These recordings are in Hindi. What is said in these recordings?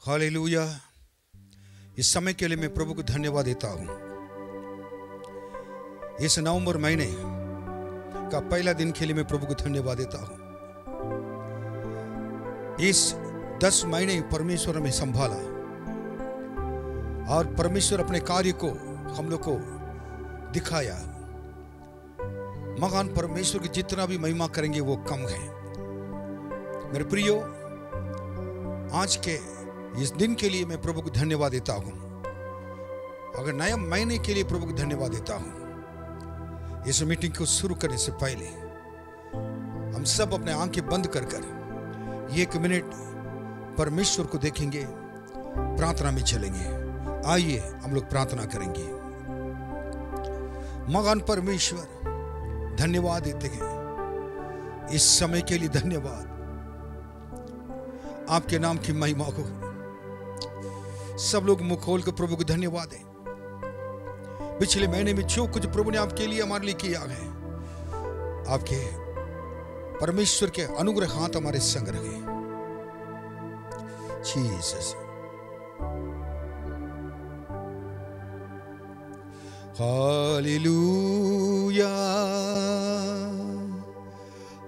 हालेलुया। इस समय के लिए मैं प्रभु को धन्यवाद देता हूं। इस नवंबर महीने का पहला दिन के लिए मैं प्रभु को धन्यवाद देता हूं। इस 10 महीने परमेश्वर हमें संभाला और परमेश्वर अपने कार्य को हम लोग को दिखाया। महान परमेश्वर की जितना भी महिमा करेंगे वो कम है। मेरे प्रियो, आज के इस दिन के लिए मैं प्रभु को धन्यवाद देता हूं। अगर नया महीने के लिए प्रभु को धन्यवाद देता हूं। इस मीटिंग को शुरू करने से पहले हम सब अपने आंखें बंद कर 1 मिनट परमेश्वर को देखेंगे, प्रार्थना में चलेंगे। आइए हम लोग प्रार्थना करेंगे। महान परमेश्वर, धन्यवाद देते हैं इस समय के लिए। धन्यवाद, आपके नाम की महिमा हो। सब लोग मुंह खोल कर प्रभु को धन्यवाद दें। पिछले महीने में जो कुछ प्रभु ने आपके लिए हमारे लिए किया है, आपके परमेश्वर के अनुग्रह हाथ हमारे संग रहे। Jesus, hallelujah,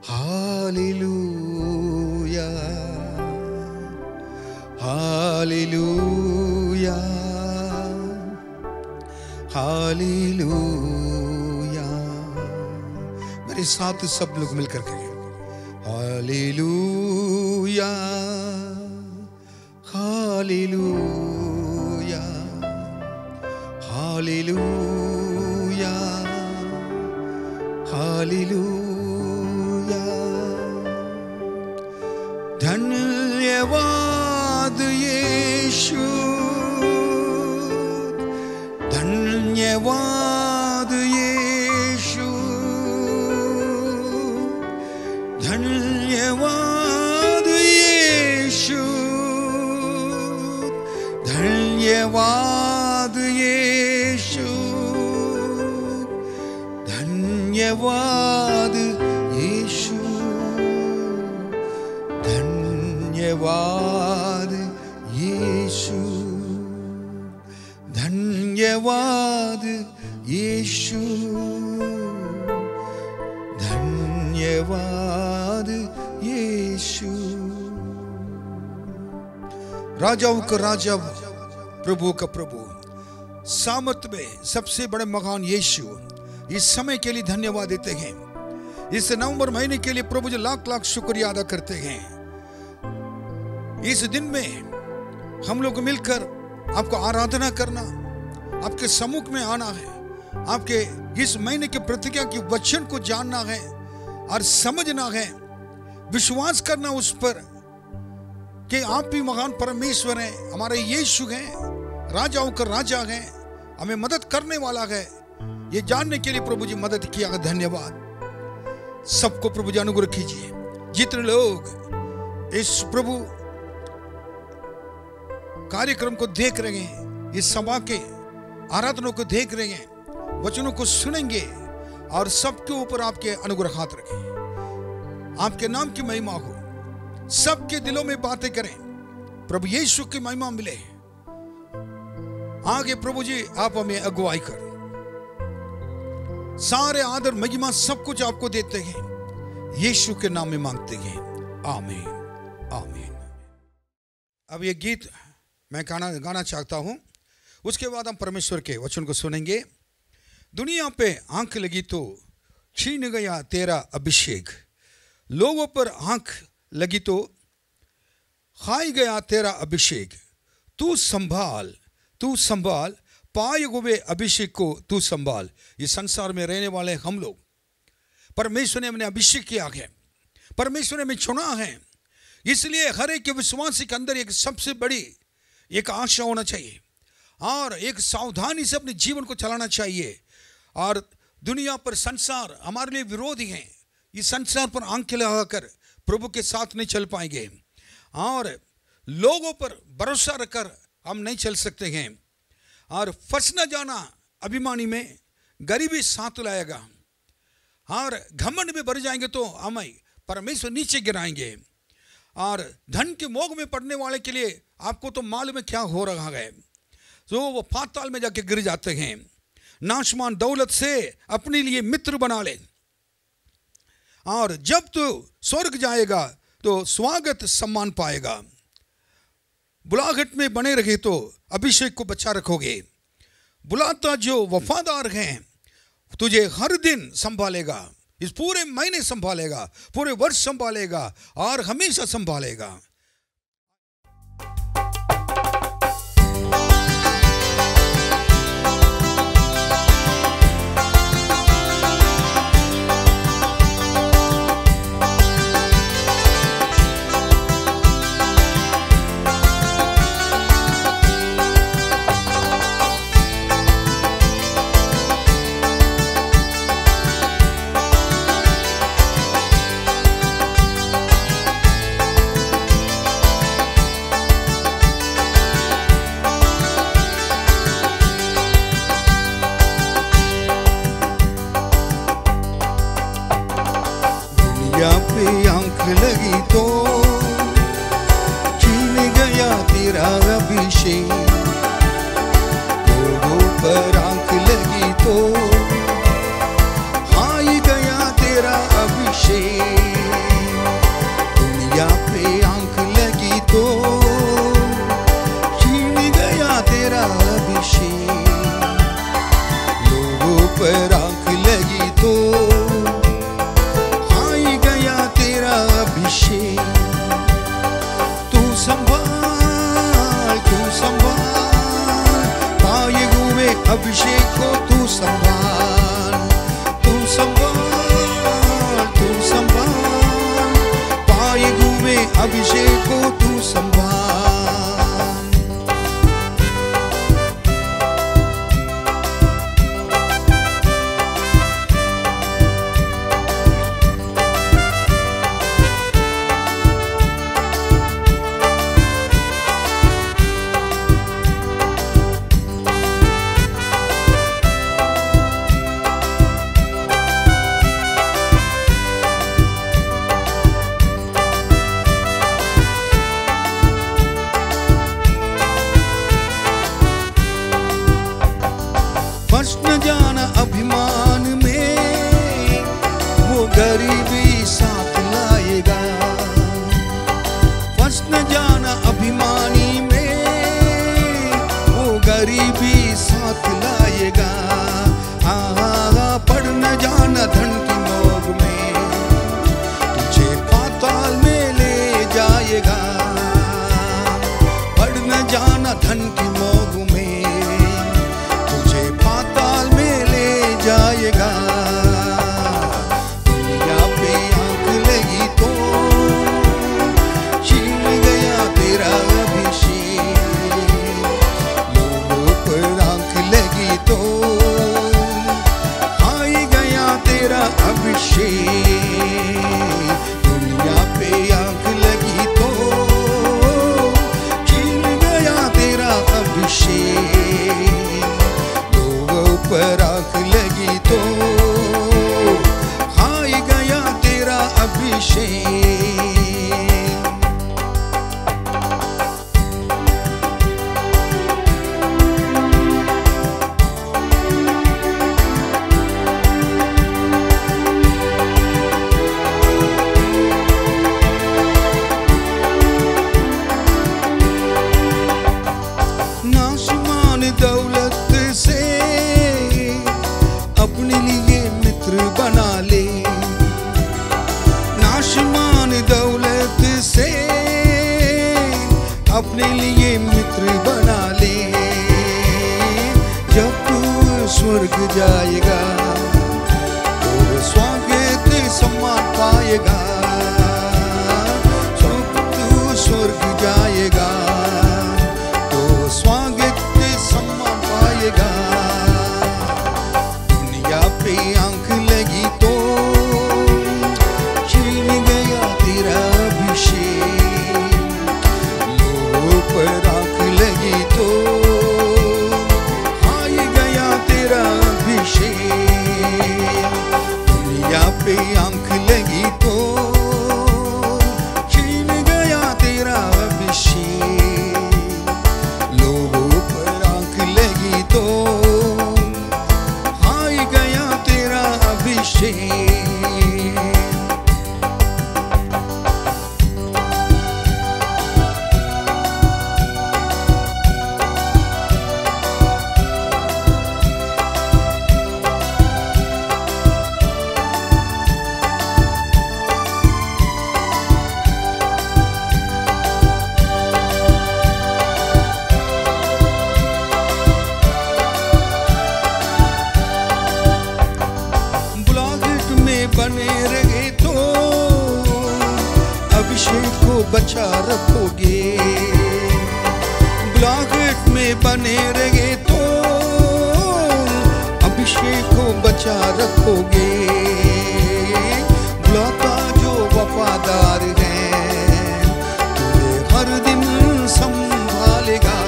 hallelujah, hallelujah, hallelujah. मेरे साथ सब लोग मिलकर कहें हालेलुया, हालेलुया, हालेलुया, हालेलुया। धन्यवाद यीशु, धन्यवाद यीशु, धन्यवाद यीशु, धन्यवाद यीशु, धन्यवाद यीशु, धन्यवाद यीशु, धन्यवाद यीशु, धन्यवाद यीशु। राजाओं का राजा, प्रभु का प्रभु, सामर्थ में सबसे बड़े महान यीशु, इस समय के लिए धन्यवाद देते हैं। इस नवंबर महीने के लिए प्रभु जी लाख लाख शुक्रिया अदा करते हैं। इस दिन में हम लोग मिलकर आपको आराधना करना, आपके सम्मुख में आना है, आपके इस महीने के प्रतिज्ञा की वचन को जानना है और समझना है, विश्वास करना उस पर कि आप भी महान परमेश्वर हैं, हमारे यीशु हैं, राजाओं का राजा हैं, हमें मदद करने वाला है। ये जानने के लिए प्रभु जी मदद किया। धन्यवाद। सबको प्रभु जी अनुग्रह कीजिए। जितने लोग इस प्रभु कार्यक्रम को देख रहे हैं, इस सभा के आराधनों को देख रहे हैं, वचनों को सुनेंगे और सबके ऊपर आपके अनुग्रह हाथ रखें। आपके नाम की महिमा हो, सबके दिलों में बातें करें, प्रभु यीशु की महिमा मिले। आगे प्रभु जी आप हमें अगुवाई कर, सारे आदर महिमा सब कुछ आपको देते हैं, यीशु के नाम में मांगते हैं। आमीन, आमीन। अब ये गीत मैं गाना चाहता हूं, उसके बाद हम परमेश्वर के वचन को सुनेंगे। दुनिया पे आंख लगी तो छीन गया तेरा अभिषेक, लोगों पर आंख लगी तो खाई गया तेरा अभिषेक। तू संभाल, तू संभाल, पाए हुए अभिषेक को तू संभाल। इस संसार में रहने वाले हम लोग, परमेश्वर ने हमने अभिषेक किया है, परमेश्वर ने हमें चुना है। इसलिए हर एक विश्वासी के अंदर एक सबसे बड़ी एक आशा होना चाहिए और एक सावधानी से अपने जीवन को चलाना चाहिए। और दुनिया पर, संसार हमारे लिए विरोधी हैं। इस संसार पर आंखें लगाकर प्रभु के साथ नहीं चल पाएंगे और लोगों पर भरोसा रखकर हम नहीं चल सकते हैं। और फंस न जाना अभिमानी में, गरीबी साथ लाएगा और घमंड में भर जाएंगे तो हमें परमेश्वर नीचे गिराएंगे। और धन के मोह में पड़ने वाले के लिए आपको तो मालूम है क्या हो रहा है। तो वो पाताल में जाके गिर जाते हैं। नाशमान दौलत से अपने लिए मित्र बना ले, और जब तू स्वर्ग जाएगा तो स्वागत सम्मान पाएगा। बुलाहट में बने रहे तो अभिषेक को बचा रखोगे। बुलाता जो वफादार हैं तुझे हर दिन संभालेगा, इस पूरे महीने संभालेगा, पूरे वर्ष संभालेगा और हमेशा संभालेगा। आंख लगी तो छीन गया तेरा अभिषेक, घोड़ों पर आंख लगी तो हाई गया तेरा अभिषेक। दुनिया पे आंख लगी तो छीन गया तेरा अभिषेक, लोगों पर आंख लगी तो तू संभाल पाए हुए अभिषेक को, तू संभाल पाए हुए अभिषेक को, तू संभाल। फंस न जाना अभिमान में, वो गरीबी साथ लाएगा। फंस न जाना अभिमानी में, वो गरीबी साथ लाएगा। पड़ न जाना धन की मोह में, तुझे पाताल में ले जाएगा। पड़ न जाना धन की मोह में, जाएगा। दुनिया पे आंख लगी तो छीन गया तेरा अभिषेक, लोगों पर आंख लगी तो हाई गया तेरा अभिषेक। दुनिया पे आंख लगी तो छीन गया तेरा अभिषेक, लोगों पर आंख लगी तो हाई गया तेरा अभिषेक। नाशमान दौलत से अपने लिए मित्र बना ले, नाशमान दौलत से अपने लिए मित्र बना ले। जब तू स्वर्ग जाएगा तो स्वागत सम्मान पाएगा। जब तू स्वर्ग जाएगा तो स्वागत सम्मान पाएगा। पे आंख लगी तो छीन गया तेरा अभिषेक, लोगों पर आंख लगी तो हाई गया तेरा अभिषेक। बचा रखोगे, बुलाहट में बने रहे तो अभिषेक को बचा रखोगे। बुलाता जो वफादार है तुझे हर दिन संभालेगा,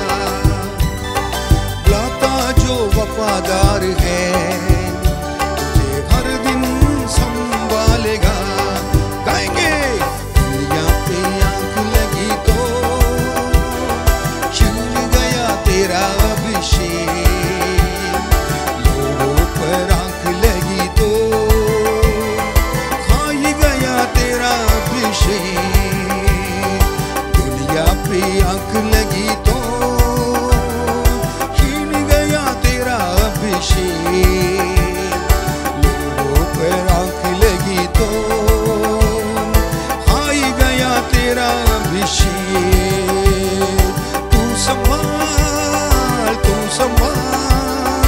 बुलाता जो वफादार है तुझे हर दिन संभालेगा। गाएंगे दुनिया पे आंख लगी तो छिड़ गया तेरा अभिषेक, लोगों पर आंख लगी तो खाई गया तेरा अभिषेक। दुनिया पे आंख लगी तो छीन गया तेरा अभिषेक, लोगों पर आंख लगी तो खाई गया तेरा अभिषेक। तू संभाल, तू संभाल,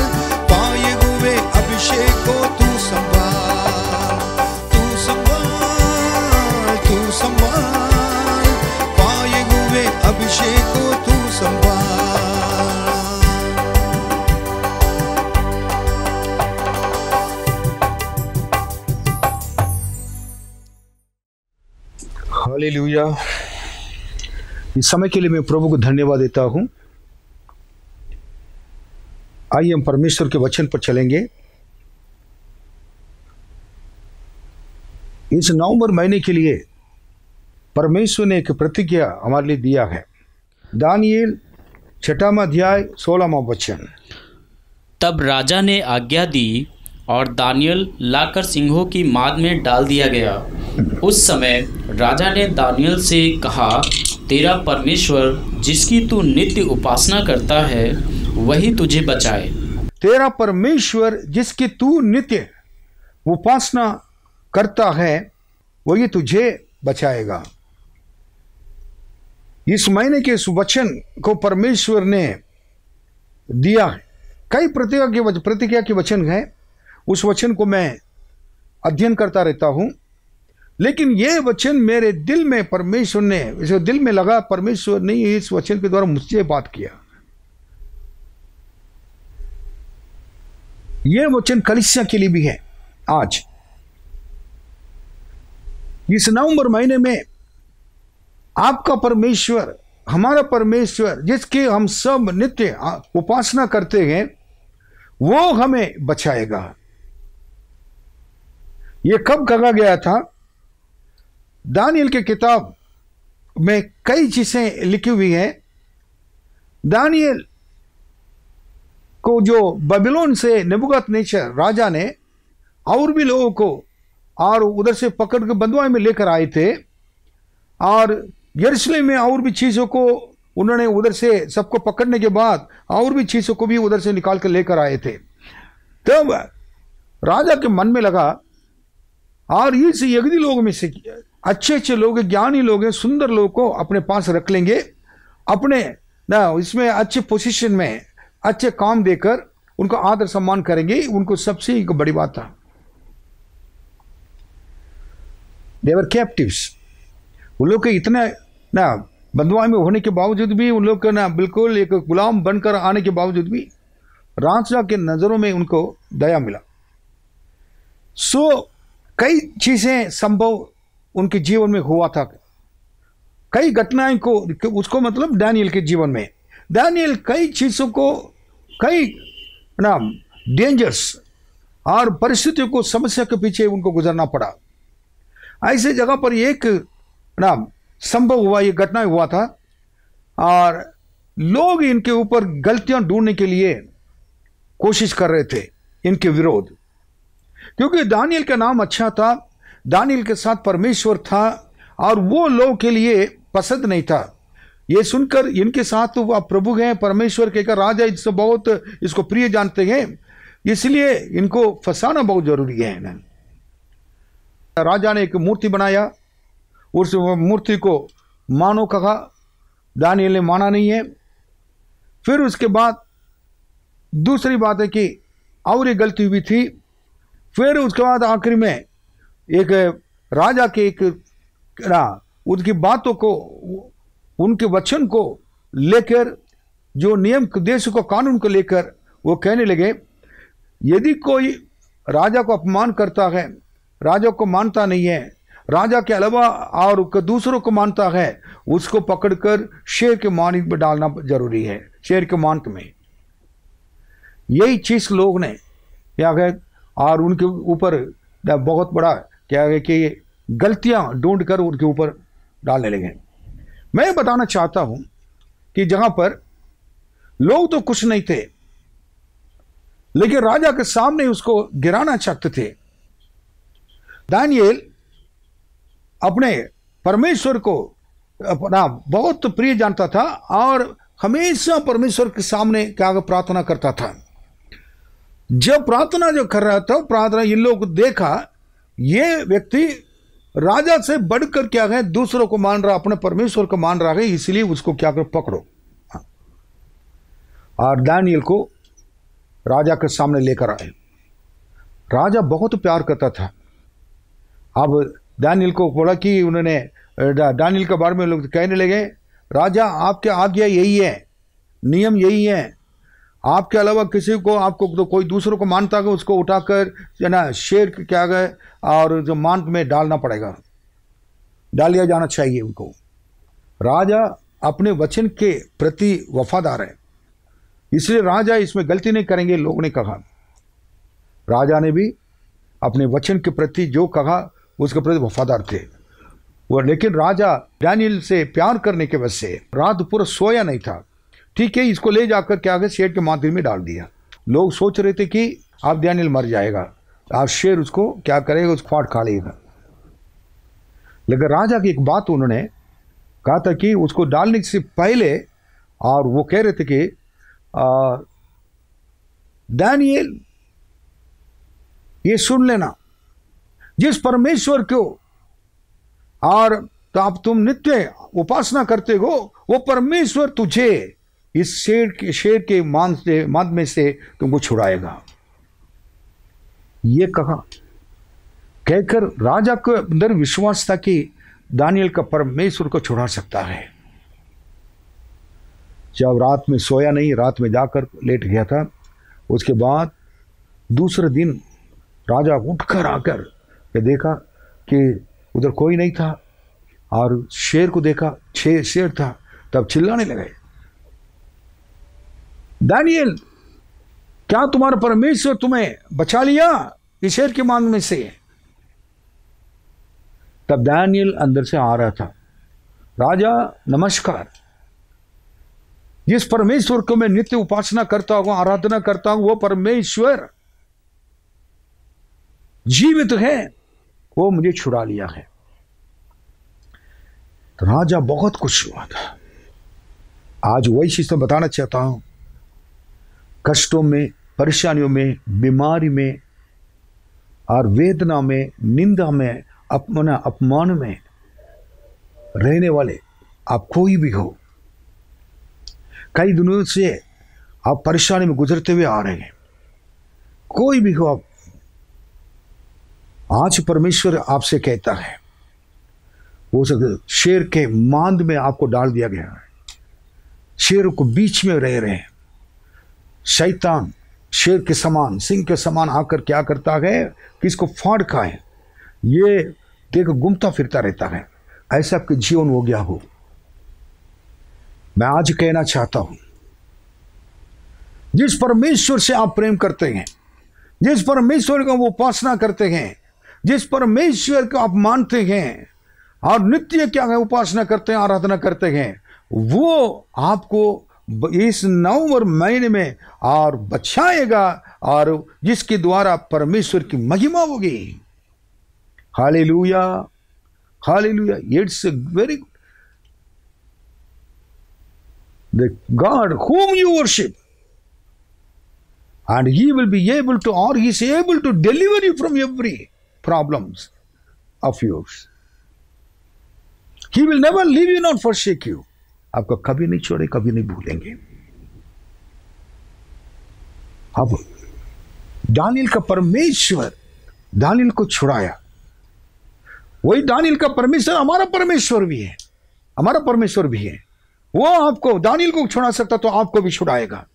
पाए हुए अभिषेक को तू संभाल, तू संभाल, तू संभाल, पाए हुए अभिषेक को तू संभाल। हालेलुया। इस समय के लिए मैं प्रभु को धन्यवाद देता हूं। आइए हम परमेश्वर के वचन पर चलेंगे। इस नवंबर महीने के लिए परमेश्वर ने एक प्रतिज्ञा हमारे लिए दिया है। दानियेल 6वां अध्याय 16वां वचन। तब राजा ने आज्ञा दी और दानियल लाकर सिंहों की माद में डाल दिया गया। उस समय राजा ने दानियल से कहा, तेरा परमेश्वर जिसकी तू नित्य उपासना करता है वही तुझे बचाए। तेरा परमेश्वर जिसकी तू नित्य उपासना करता है वही तुझे बचाएगा। इस महीने के इस वचन को परमेश्वर ने दिया है। कई प्रतिज्ञा के वचन हैं, उस वचन को मैं अध्ययन करता रहता हूं, लेकिन यह वचन मेरे दिल में परमेश्वर ने, इसे दिल में लगा, परमेश्वर ने इस वचन के द्वारा मुझसे बात किया। यह वचन कलीसिया के लिए भी है। आज इस नवंबर महीने में आपका परमेश्वर, हमारा परमेश्वर जिसके हम सब नित्य उपासना करते हैं वो हमें बचाएगा। यह कब कहा गया था? दानियल के किताब में कई चीजें लिखी हुई हैं। दानियल को जो बेबीलोन से नेबूकदनेस्सर राजा ने और भी लोगों को और उधर से पकड़ के बंधुआई में लेकर आए थे, और यरूशलेम में और भी चीज़ों को उन्होंने उधर से सबको पकड़ने के बाद और भी चीज़ों को भी उधर से निकाल कर लेकर आए थे। तब राजा के मन में लगा, और इस यहूदी लोगों में से अच्छे अच्छे लोग, ज्ञानी लोग हैं, सुंदर लोग को अपने पास रख लेंगे, अपने ना इसमें अच्छे पोजीशन में अच्छे काम देकर उनको आदर सम्मान करेंगे। उनको सबसे एक बड़ी बात था, देवर कैप्टिव्स। उन लोग के इतने ना बंधुआई में होने के बावजूद भी, उन लोग का ना बिल्कुल एक गुलाम बनकर आने के बावजूद भी राजा के नज़रों में उनको दया मिला। कई चीज़ें संभव उनके जीवन में हुआ था, कई घटनाएं को उसको मतलब दानियल के जीवन में, दानियल कई चीज़ों को, कई ना डेंजर्स और परिस्थितियों को, समस्या के पीछे उनको गुजरना पड़ा। ऐसे जगह पर एक ना संभव हुआ, ये घटना हुआ था, और लोग इनके ऊपर गलतियां ढूंढने के लिए कोशिश कर रहे थे, इनके विरोध। क्योंकि दानियल का नाम अच्छा था, दानियल के साथ परमेश्वर था, और वो लोग के लिए पसंद नहीं था। ये सुनकर इनके साथ तो आप प्रभु हैं, परमेश्वर के राजा इससे बहुत इसको प्रिय जानते हैं, इसलिए इनको फंसाना बहुत जरूरी है। राजा ने एक मूर्ति बनाया, उस मूर्ति को मानो कहा, दानियल ने माना नहीं है। फिर उसके बाद दूसरी बात है कि और एक गलती हुई थी। फिर उसके बाद आखिरी में एक राजा के एक उनकी बातों को, उनके वचन को लेकर, जो नियम देश को कानून को लेकर वो कहने लगे, यदि कोई राजा को अपमान करता है, राजा को मानता नहीं है, राजा के अलावा और दूसरों को मानता है, उसको पकड़कर शेर के मांस में डालना जरूरी है, शेर के मांस में। यही चीज लोग ने क्या है, और उनके ऊपर बहुत बड़ा क्या है कि गलतियां ढूंढकर उनके ऊपर डालने लगे। मैं बताना चाहता हूं कि जहां पर लोग तो कुछ नहीं थे, लेकिन राजा के सामने उसको गिराना चाहते थे। दानियेल अपने परमेश्वर को अपना बहुत प्रिय जानता था और हमेशा परमेश्वर के सामने क्या प्रार्थना करता था। जब प्रार्थना जो कर रहा था, प्रार्थना इन लोगों को देखा, ये व्यक्ति राजा से बढ़कर क्या है दूसरों को मान रहा, अपने परमेश्वर को मान रहा है, इसलिए उसको क्या कर पकड़ो। और दानियेल को राजा के सामने लेकर आए। राजा बहुत प्यार करता था। अब दानियेल को बोला कि उन्होंने दानियेल के बारे में लोग कहने लगे, राजा आपके आज्ञा यही है, नियम यही है, आपके अलावा किसी को, आपको तो कोई दूसरों को मानता है उसको उठाकर ना शेर क्या गए और जो मांस में डालना पड़ेगा, डाल दिया जाना चाहिए उनको। राजा अपने वचन के प्रति वफादार है, इसलिए राजा इसमें गलती नहीं करेंगे, लोगों ने कहा। राजा ने भी अपने वचन के प्रति जो कहा उसके प्रति वफादार थे वो। लेकिन राजा दानियेल से प्यार करने के वजह से रात पूरा सोया नहीं था। ठीक है, इसको ले जाकर क्या है शेर के माथे में डाल दिया। लोग सोच रहे थे कि अब दानियेल मर जाएगा, आज शेर उसको क्या करेगा, उसको फाड़ खा लेगा। लेकिन राजा की एक बात उन्होंने कहा था कि उसको डालने से पहले, और वो कह रहे थे कि दानियेल ये सुन लेना, जिस परमेश्वर को और तो आप तुम नित्य उपासना करते हो, वो परमेश्वर तुझे इस शेर के मांस में से तुमको छुड़ाएगा। ये कहा, कहकर राजा के अंदर विश्वास था कि दानियेल का परमेश्वर को छुड़ा सकता है। जब रात में सोया नहीं, रात में जाकर लेट गया था, उसके बाद दूसरे दिन राजा उठकर आकर देखा कि उधर कोई नहीं था और शेर को देखा, शेर था। तब चिल्लाने लगे, दानियेल क्या तुम्हारा परमेश्वर तुम्हें बचा लिया इस शेर के मांस में से? तब दानियेल अंदर से आ रहा था, राजा नमस्कार, जिस परमेश्वर को मैं नित्य उपासना करता हूं, आराधना करता हूं, वो परमेश्वर जीवित है, वो मुझे छुड़ा लिया है। तो राजा बहुत खुश हुआ था। आज वही चीज तो बताना चाहता हूं, कष्टों में, परेशानियों में, बीमारी में और वेदना में, निंदा में, अपमान में रहने वाले आप कोई भी हो, कई दिनों से आप परेशानी में गुजरते हुए आ रहे हैं, कोई भी हो आप, आज परमेश्वर आपसे कहता है, हो सकता है शेर के मांद में आपको डाल दिया गया है, शेरों को बीच में रह रहे हैं। शैतान शेर के समान, सिंह के समान आकर क्या करता है कि इसको फाड़ खाए, ये देखो घूमता फिरता रहता है। ऐसा आपके जीवन हो गया हो। मैं आज कहना चाहता हूं, जिस परमेश्वर से आप प्रेम करते हैं, जिस परमेश्वर का वो उपासना करते हैं, जिस परमेश्वर को आप मानते हैं और नित्य क्या है उपासना करते हैं, आराधना करते हैं, वो आपको इस नवंबर महीने में और बचाएगा और जिसके द्वारा परमेश्वर की महिमा होगी। Hallelujah, hallelujah. It's very the God whom you worship, and he will be able to, or he is able to deliver you from every problems of yours. He will never leave you nor forsake you. आपको कभी नहीं छोड़े, कभी नहीं भूलेंगे। अब दानियेल का परमेश्वर दानियेल को छुड़ाया। वही दानियल का परमेश्वर हमारा परमेश्वर भी है, हमारा परमेश्वर भी है। वो आपको, दानियल को छुड़ा सकता तो आपको भी छुड़ाएगा।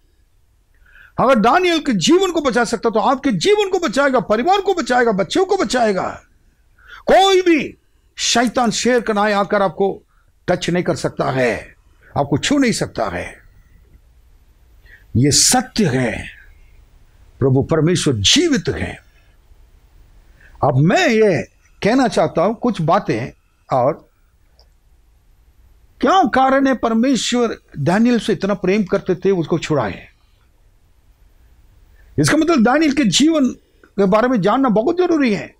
अगर दानियल के जीवन को बचा सकता तो आपके जीवन को बचाएगा, परिवार को बचाएगा, बच्चों को बचाएगा। कोई भी शैतान शेर का नाय आकर आपको टच नहीं कर सकता है, आपको छू नहीं सकता है। यह सत्य है, प्रभु परमेश्वर जीवित है। अब मैं ये कहना चाहता हूं कुछ बातें, और क्या कारण है परमेश्वर दानियल से इतना प्रेम करते थे, उसको छुड़ाए। इसका मतलब दानियल के जीवन के बारे में जानना बहुत जरूरी है।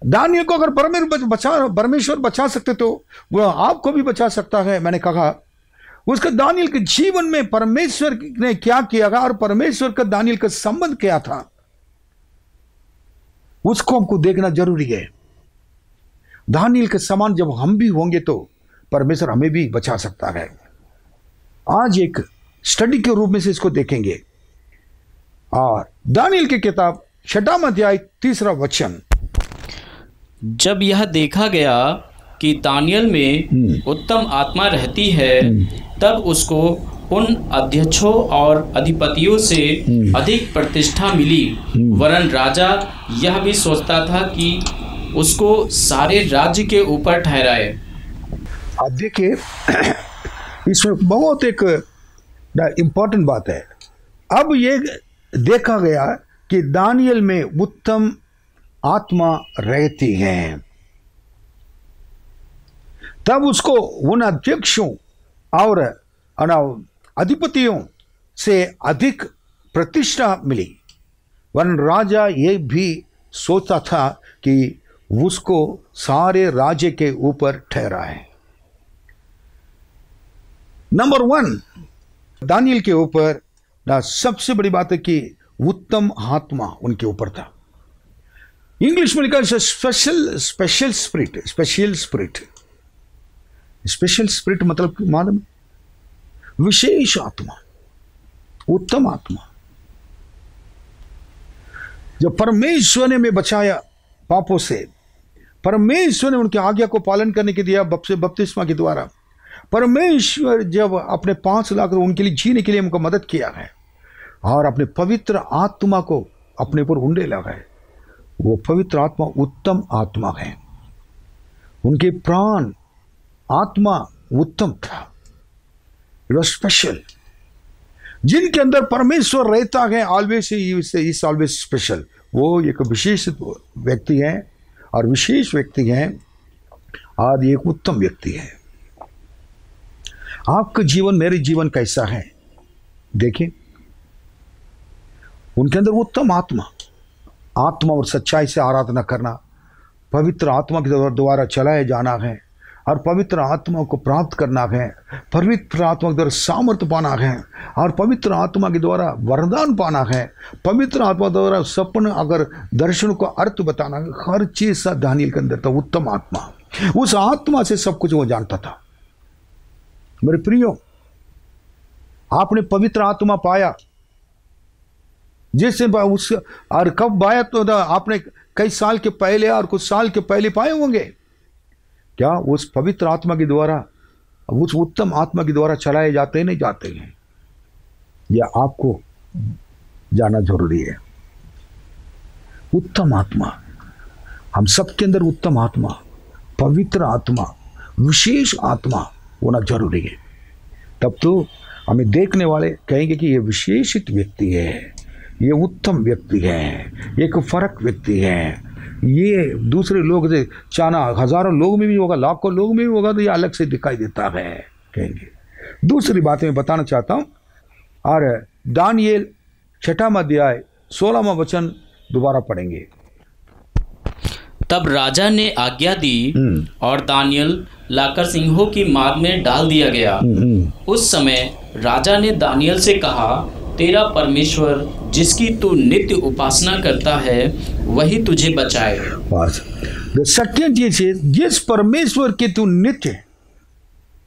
दानियल को अगर परमेश्वर बचा सकते तो वह आपको भी बचा सकता है। मैंने कहा उसका दानियल के जीवन में परमेश्वर ने क्या किया और परमेश्वर का दानियल का संबंध क्या था, उसको हमको देखना जरूरी है। दानियल के समान जब हम भी होंगे तो परमेश्वर हमें भी बचा सकता है। आज एक स्टडी के रूप में से इसको देखेंगे। और दानियल की किताब 6वां अध्याय 3 वचन। जब यह देखा गया कि दानियल में उत्तम आत्मा रहती है, तब उसको उन अध्यक्षों और अधिपतियों से अधिक प्रतिष्ठा मिली, वरन राजा यह भी सोचता था कि उसको सारे राज्य के ऊपर ठहराए। अब देखिए इसमें बहुत एक इम्पोर्टेंट बात है। अब ये देखा गया कि दानियल में उत्तम आत्मा रहती है, तब उसको उन अध्यक्षों और अधिपतियों से अधिक प्रतिष्ठा मिली, वरन राजा ये भी सोचता था कि उसको सारे राज्य के ऊपर ठहराए। नंबर 1 दानियल के ऊपर सबसे बड़ी बात है कि उत्तम आत्मा उनके ऊपर था। इंग्लिश में लिखा है स्पेशल स्पिरिट मतलब मालूम, विशेष आत्मा, उत्तम आत्मा। जब परमेश्वर ने हमें बचाया पापों से, परमेश्वर ने उनकी आज्ञा को पालन करने के दिया बपतिस्मा के द्वारा, परमेश्वर जब अपने 5 लाख उनके लिए जीने के लिए हमको मदद किया है और अपने पवित्र आत्मा को अपने ऊपर उंडे लगाए, वो पवित्र आत्मा उत्तम आत्मा है। उनके प्राण आत्मा उत्तम था, इट वाज स्पेशल। जिनके अंदर परमेश्वर रहता है ऑलवेज इज ऑलवेज स्पेशल। वो एक विशेष व्यक्ति है और विशेष व्यक्ति है और एक उत्तम व्यक्ति है। आपका जीवन मेरे जीवन कैसा है देखिए, उनके अंदर उत्तम आत्मा और सच्चाई से आराधना करना, पवित्र आत्मा के द्वारा चलाए जाना है और पवित्र आत्मा को प्राप्त करना है, पवित्र आत्मा के द्वारा सामर्थ्य पाना है और पवित्र आत्मा के द्वारा वरदान पाना है, पवित्र आत्मा द्वारा सपने अगर दर्शन को अर्थ बताना है। हर चीज सा दानियल के अंदर था उत्तम आत्मा। उस आत्मा से सब कुछ वो जानता था। मेरे प्रियो, आपने पवित्र आत्मा पाया जिससे उस और कब पाया तो आपने कई साल के पहले और कुछ साल के पहले पाए होंगे। क्या उस पवित्र आत्मा के द्वारा, उस उत्तम आत्मा के द्वारा चलाए जाते नहीं जाते हैं, यह आपको जानना जरूरी है। उत्तम आत्मा, हम सबके अंदर उत्तम आत्मा, पवित्र आत्मा, विशेष आत्मा होना जरूरी है। तब तो हमें देखने वाले कहेंगे कि यह विशेषित व्यक्ति है, ये उत्तम व्यक्ति है, एक फर्क व्यक्ति है। ये दूसरे लोग से चाना हजारों लोग में भी होगा, लाखों लोग में भी होगा तो ये अलग से दिखाई देता है कहेंगे। दूसरी बात मैं बताना चाहता हूँ, और दानियल 6वां अध्याय 16वां वचन दोबारा पढ़ेंगे। तब राजा ने आज्ञा दी और दानियल लाकर सिंहों की माद में डाल दिया गया। उस समय राजा ने दानियल से कहा, तेरा परमेश्वर जिसकी तू नित्य उपासना करता है वही तुझे बचाए। सेकंड चीज, जिस परमेश्वर की तू नित्य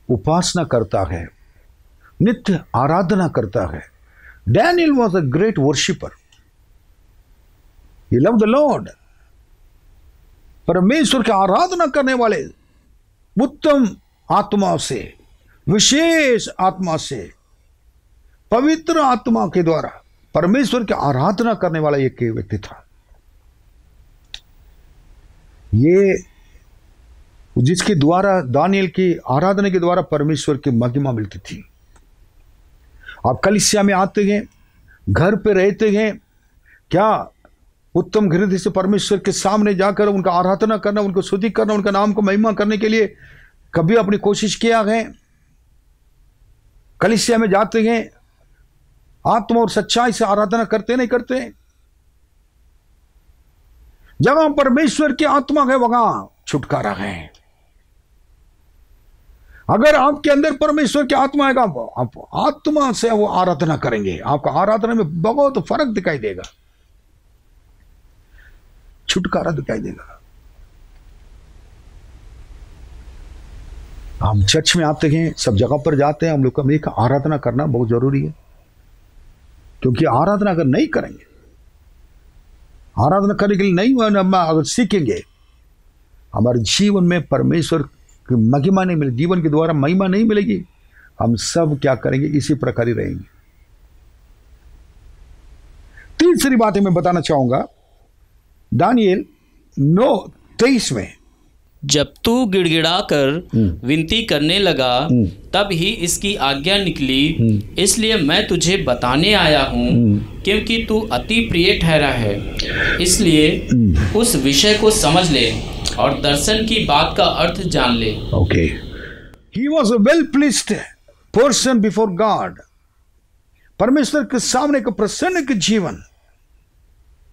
उपासना करता है, नित्य आराधना करता है। Daniel was a great worshipper, he loved the Lord. परमेश्वर की आराधना करने वाले उत्तम आत्मा से, विशेष आत्मा से, पवित्र आत्मा के द्वारा परमेश्वर की आराधना करने वाला एक व्यक्ति था। ये जिसके द्वारा, दानियल की आराधना के द्वारा परमेश्वर की महिमा मिलती थी। आप कलीसिया में आते हैं, घर पे रहते हैं, क्या उत्तम हृदय से परमेश्वर के सामने जाकर उनका आराधना करना, उनको स्तुति करना, उनका नाम को महिमा करने के लिए कभी अपनी कोशिश किया है? कलीसिया में जाते हैं, आत्मा और सच्चाई से आराधना करते नहीं करते? जहां परमेश्वर की आत्मा है वहां छुटकारा है। अगर आपके अंदर परमेश्वर की आत्मा है, आप आत्मा से वो आराधना करेंगे, आपका आराधना में बहुत फर्क दिखाई देगा, छुटकारा दिखाई देगा। हम चर्च में आते हैं, सब जगह पर जाते हैं, हम लोग का एक आराधना करना बहुत जरूरी है। क्योंकि आराधना अगर नहीं करेंगे, आराधना करने के लिए नहीं अगर सीखेंगे, हमारे जीवन में परमेश्वर की महिमा नहीं मिलेगी, जीवन के द्वारा महिमा नहीं मिलेगी। हम सब क्या करेंगे? इसी प्रकार ही रहेंगे। तीसरी बात मैं बताना चाहूंगा, दानियल 9:23 में, जब तू गिड़गिड़ाकर विनती करने लगा तब ही इसकी आज्ञा निकली, इसलिए मैं तुझे बताने आया हूँ, क्योंकि तू अति प्रिय ठहरा है। इसलिए उस विषय को समझ ले और दर्शन की बात का अर्थ जान ले। Okay, he was a well pleased person before God. परमेश्वर के सामने का प्रसन्न के जीवन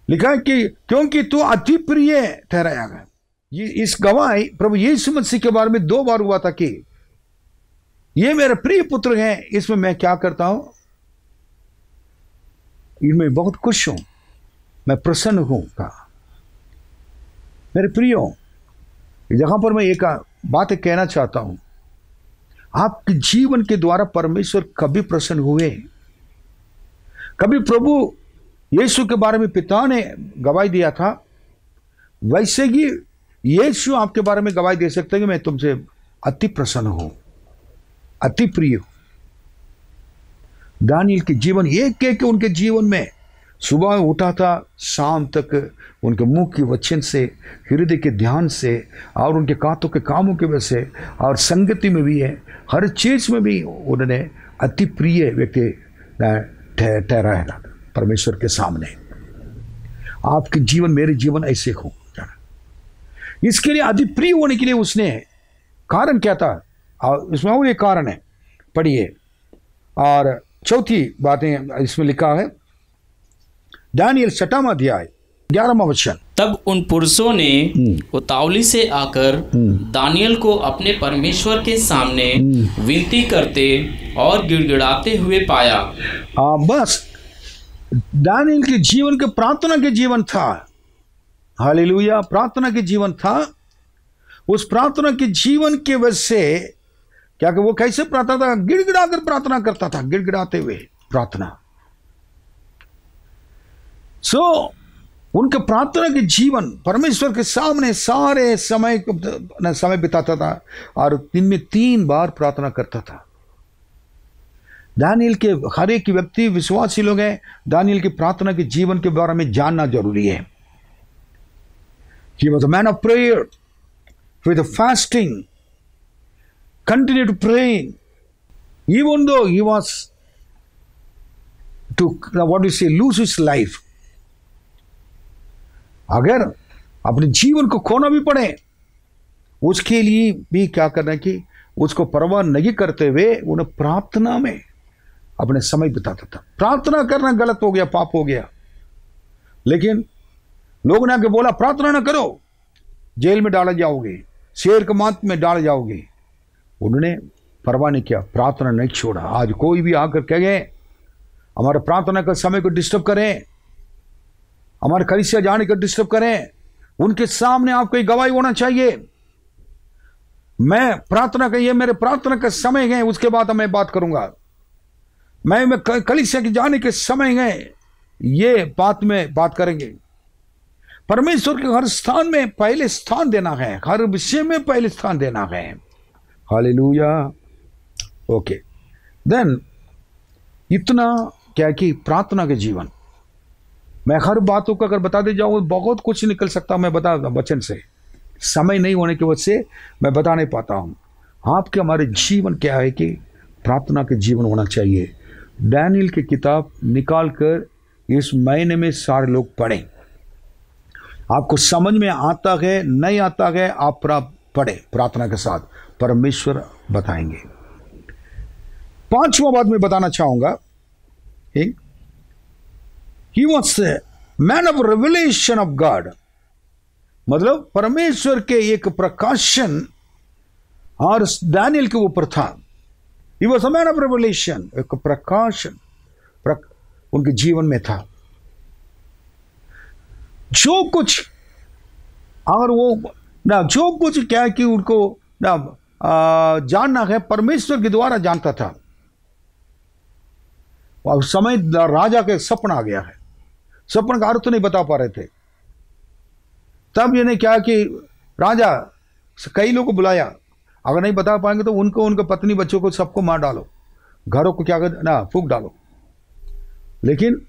लिखा है कि क्योंकि तू अति प्रिय ठहराया गया। ये इस गवाही प्रभु यीशु मसीह के बारे में 2 बार हुआ था कि ये मेरे प्रिय पुत्र हैं, इसमें मैं क्या करता हूं, इनमें बहुत खुश हूं, मैं प्रसन्न हूं। कहा मेरे प्रियो, जहां पर मैं एक बात कहना चाहता हूं, आपके जीवन के द्वारा परमेश्वर कभी प्रसन्न हुए? कभी प्रभु यीशु के बारे में पिता ने गवाही दिया था, वैसे ही यीशु आपके बारे में गवाही दे सकते हैं कि मैं तुमसे अति प्रसन्न हूं, अति प्रिय हूं। दानियल के जीवन, एक एक उनके जीवन में, सुबह उठा था शाम तक उनके मुंह की वचन से, हृदय के ध्यान से, और उनके कांतों के कामों की वजह से, और संगति में भी है, हर चीज में भी उन्होंने अति प्रिय व्यक्ति ठहराया परमेश्वर के सामने। आपके जीवन, मेरे जीवन ऐसे हो, इसके लिए अति प्रिय होने के लिए उसने कारण क्या था? और इसमें और एक कारण है, पढ़िए। और चौथी बातें इसमें लिखा है, दानियल 6वां अध्याय 11वां वचन। तब उन पुरुषों ने उतावली से आकर दानियल को अपने परमेश्वर के सामने विनती करते और गिड़गिड़ाते हुए पाया। बस दानियल के जीवन के प्रार्थना के जीवन था। हालेलुया, प्रार्थना के जीवन था। उस प्रार्थना के जीवन के वजह से क्या कि वो कैसे प्रार्थना था? गिड़गिड़ा कर प्रार्थना करता था, गिड़गिड़ाते हुए प्रार्थना। उनके प्रार्थना के जीवन परमेश्वर के सामने सारे समय बिताता था, और दिन में 3 बार प्रार्थना करता था। दानियल के हर एक व्यक्ति, विश्वासी लोग हैं, दानियल की प्रार्थना के जीवन के बारे में जानना जरूरी है। He was a man of prayer with fasting, continued praying, even though he was to lose his life. अगर अपने जीवन को खोना भी पड़े, उसके लिए भी क्या करना है कि उसको परवाह नहीं करते हुए उन्हें प्रार्थना में अपने समय बिताता था। प्रार्थना करना गलत हो गया, पाप हो गया, लेकिन लोगों ने आके बोला प्रार्थना ना करो, जेल में डाला जाओगे, शेर के मांस में डाल जाओगे। उन्होंने परवाह नहीं किया, प्रार्थना नहीं छोड़ा। आज कोई भी आकर कहे हमारे प्रार्थना का समय को डिस्टर्ब करें, हमारे कलीसिया जाने को डिस्टर्ब करें, उनके सामने आपको एक गवाही होना चाहिए। मैं प्रार्थना का, ये मेरे प्रार्थना का समय है, उसके बाद मैं बात करूंगा। मैं कलीसिया के जाने के समय है, ये बात में बात करेंगे। परमेश्वर के हर स्थान में पहले स्थान देना है, हर विषय में पहले स्थान देना है। हालेलुया। ओके, देन इतना क्या कि प्रार्थना के जीवन, मैं हर बातों को अगर बता दे जाऊँ बहुत कुछ निकल सकता, मैं बता वचन से, समय नहीं होने की वजह से मैं बता नहीं पाता हूँ। आपके हमारे जीवन क्या है कि प्रार्थना के जीवन होना चाहिए। दानियेल की किताब निकाल कर इस महीने में सारे लोग पढ़ें। आपको समझ में आता है नहीं आता है, आप पढ़े प्रार्थना के साथ, परमेश्वर बताएंगे। पांचवा बात मैं बताना चाहूंगा, he was the man of revelation of God, मतलब परमेश्वर के एक प्रकाशन और दानियेल के ऊपर था। He was a man of revelation, एक प्रकाशन उनके जीवन में था। जो कुछ और वो ना जो कुछ क्या कि उनको ना जानना है परमेश्वर के द्वारा जानता था। और समय राजा के सपना आ गया है, सपन का अर्थ नहीं बता पा रहे थे। तब ये क्या कि राजा कई लोगों को बुलाया, अगर नहीं बता पाएंगे तो उनको, उनके पत्नी बच्चों को सबको मार डालो, घरों को क्या कर ना फूंक डालो। लेकिन